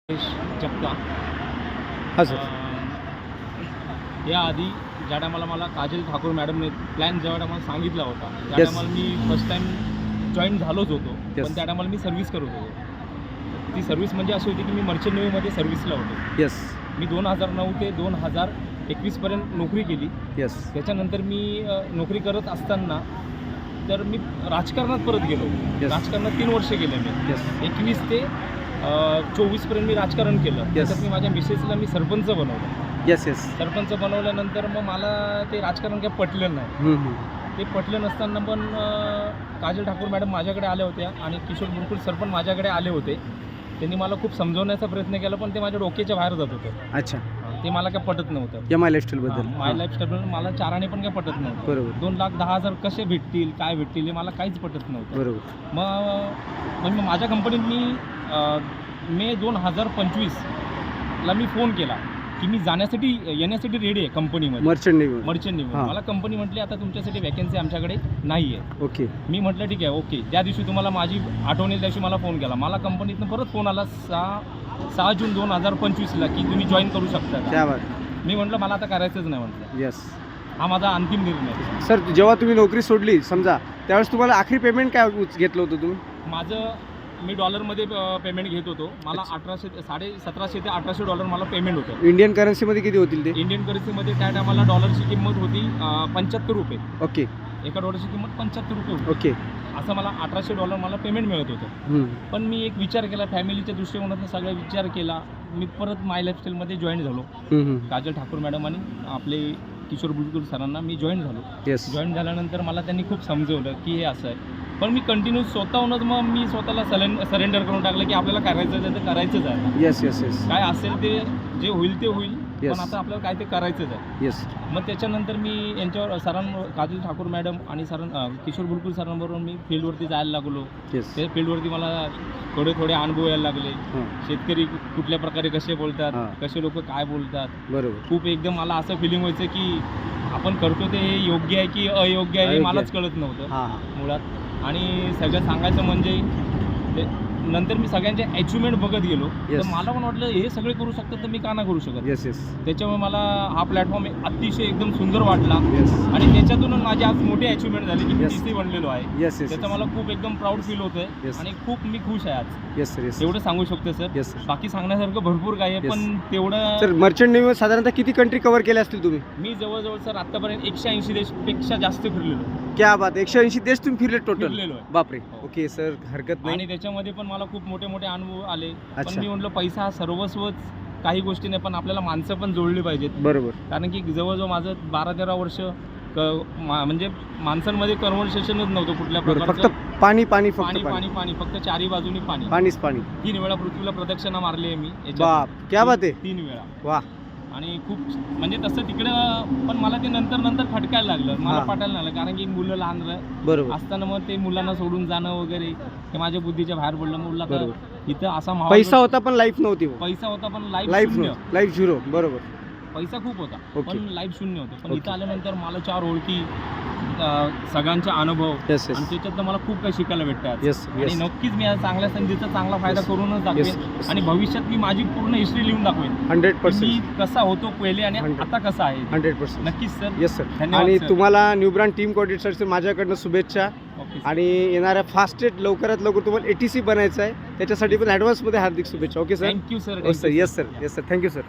जगता हां सर. याआधी ज्या टायमाला मला काजल ठाकूर मॅडमने प्लॅन जेव्हा टायमाला सांगितला होता त्या Yes. टायमाला मी फर्स्ट टाईम जॉईन झालोच होतो. Yes. पण त्या टायमाला मी सर्व्हिस करत होतो. ती सर्व्हिस म्हणजे अशी होती की मी मर्चंट नेव्हीमध्ये सर्व्हिसला होतो. येस मी 2009 ते 2021पर्यंत नोकरी केली. येस त्याच्यानंतर मी नोकरी करत असताना तर मी राजकारणात परत गेलो. Yes. राजकारणात 3 वर्ष केले मी. येस 21 ते 24पर्यंत मी राजकारण केलं. त्याच्यात मी माझ्या मिसेसला मी सरपंच बनवलं. Yes yes. सरपंच बनवल्यानंतर मग मला ते राजकारण काही पटलं नाही. ते पटलं नसताना पण काजल ठाकूर मॅडम माझ्याकडे आल्या होत्या आणि किशोर बुरकुल सर पण माझ्याकडे आले होते. त्यांनी मला खूप समजवण्याचा प्रयत्न केला पण ते माझ्या डोक्याच्या बाहेर जात होतं. अच्छा. ते मला काय पटत नव्हतं. या माय लाईफस्टाईलबद्दल माय लाईफस्टाईल मला चाराने पण काय पटत नव्हतं. बरोबर 2,10,000 कसे भेटतील काय भेटतील हे मला काहीच पटत नव्हतं. बरोबर. मग माझ्या कंपनीत मी मे 2025ला मी फोन केला की मी येण्यासाठी रेडी आहे कंपनीमध्ये. Merchant navy. Merchant navy. हां. मला कंपनी म्हटली आता तुमच्यासाठी वॅकन्सी आमच्याकडे नाही आहे. ओके. मी म्हटलं ठीक आहे ओके. ज्या दिवशी तुम्हाला माझी आठवण येईल त्या दिवशी मला फोन केला. मला कंपनीतनं परत फोन आला 6 जून 2025ला की तुम्ही जॉईन करू शकता. क्या बात. मी म्हटलं मला आता करायचंच नाही म्हटलं. येस. हा माझा अंतिम निर्णय. सर जेव्हा तुम्ही नोकरी सोडली समजा त्यावेळेस तुम्हाला आखरी पेमेंट काय घेतलं होतं तुम्ही? मी डॉलरमध्ये पेमेंट घेत होतो. मला 1750 ते $1800 मला पेमेंट होतं. इंडियन करन्सीमध्ये किती होतील ते? इंडियन करन्सीमध्ये त्या टायमाला डॉलरची किंमत होती $75. ओके एका डॉलरची किंमत $75 होती. ओके. असं मला $1800 मला पेमेंट मिळत होतं. पण मी एक विचार केला फॅमिलीच्या दृष्टिकोनातून सगळा विचार केला. मी परत माय लाईफस्टाईलमध्ये जॉईन झालो. काजल ठाकूर मॅडम आणि आपले किशोर बुलकुल सरांना मी जॉईन झालो. येस. जॉईन झाल्यानंतर मला त्यांनी खूप समजवलं की हे असं आहे. पण मी कंटिन्यू स्वतःहूनच मग मी स्वतःला सरेंडर करून टाकलं की आपल्याला करायचं आहे तर करायचंच आहे. Yes yes yes. काय असेल ते जे होईल ते होईल. Yes. पण आता आपल्याला काय ते करायचंच आहे. येस. मग त्याच्यानंतर मी यांच्यावर काजल ठाकूर मॅडम आणि किशोर बुलकुल सरांबरोबर मी फील्डवरती जायला लागलो. येस. त्या फील्डवरती मला थोडे अनुभव यायला लागले. हां. शेतकरी कुठल्या प्रकारे कसे बोलतात, हां. कसे लोक काय बोलतात. बरोबर. खूप एकदम मला असं फिलिंग व्हायचं की आपण करतो ते योग्य आहे की अयोग्य आहे हे अयोग्य मलाच आहे. कळत नव्हतं हां हां. मुळात. आणि सगळं सांगायचं म्हणजे नंतर मी सगळ्यांच्या अचिव्हमेंट बघत गेलो. तर Yes. मला पण वाटलं हे सगळे करू शकतात तर मी का नाही करू शकत. Yes yes. त्याच्यामुळे मला हा प्लॅटफॉर्म अतिशय एकदम सुंदर वाटला. येस. आणि त्याच्यातूनच माझी आज मोठी अचिव्हमेंट झाली की मी Yes. TC बनलेलो आहे. Yes yes. त्याचं मला खूप एकदम प्राऊड फील होतंय. Yes. आणि खूप मी खुश आहे आज. Yes sir. येस. एवढं सांगू शकतो सर. Yes sir. बाकी सांगण्यासारखं भरपूर काही आहे Yes. पण तेवढं सर मर्चंट नेव्ही साधारणतः किती कंट्री कव्हर केल्या असतील तुम्ही? मी जवळजवळ सर आतापर्यंत 180 देशपेक्षा जास्त फिरलेलो. क्या बात. 180 देश तुम्ही फिरले टोटल? फिरलेलो आहे. बापरे. हो. ओके सर हरकत नाही. आणि त्याच्यामध्ये पण मला खूप मोठे अनुभव आले. पण अच्छा. मी म्हटलं पैसा हा सर्वस्वच काही गोष्टी नाही पण आपल्याला माणसं पण जोडली पाहिजेत. बरोबर. कारण की जवळजवळ माझं 12-13 वर्ष म्हणजे माणसांमध्ये कन्व्हर्सेशनच नव्हतं कुठल्या बरोबर. प्रकारचं. फक्त पाणी पाणी फक्त पाणी पाणी. पाणी पाणी फक्त चारी बाजूनी पाणी. पाणीच पाणी. 3 वेळा पृथ्वीला प्रदक्षिणा मारली आहे मी बाप क्या बात आहे. 3 वेळा. वा. आणि खूप म्हणजे तसं तिकडं पण मला ते नंतर खटकायला लागलं. मला हां. पटायला लागलं कारण की मुलं लहान बरोबर. असताना मग ते मुलांना सोडून जाणं वगैरे हे माझ्या बुद्धीच्या बाहेर पडलं. मुलं बरोबर. इथं असा माहोल पैसा होता पण लाईफ नव्हती. पैसा होता पण लाईफ शून्य. Life zero. बरोबर. पैसा खूप होता ओके. पण लाईफ शून्य होतं. पण ओके. इथं आल्यानंतर मला 4 ओळखी सगळ्यांचे अनुभव येस आणि येस. त्याच्यातनं मला खूप काही शिकायला भेटतात. येस आणि येस. नक्कीच मी या चांगल्या संधीचा चांगला फायदा Yes. करूनच Yes. दाखवेन. Yes. आणि भविष्यात मी माझी पूर्ण हिस्ट्री लिहून दाखवेन. 100%. मी कसा होतो पहिले आणि 100. आता कसा आहे. 100%. नक्कीच सर. Yes sir. धन्यवाद आणि सर. तुम्हाला न्यू ब्रँड टीम कोऑर्डिनेटरचे माझ्याकडनं शुभेच्छा. Okay sir. आणि येणाऱ्या फास्टेस्ट लवकरात लवकर तुम्हाला ATC बनायचं आहे त्याच्यासाठी पण ॲडव्हान्समध्ये हार्दिक शुभेच्छा. Okay sir. Thank you sir. Yes sir. Yes sir. Yes sir. Thank you sir.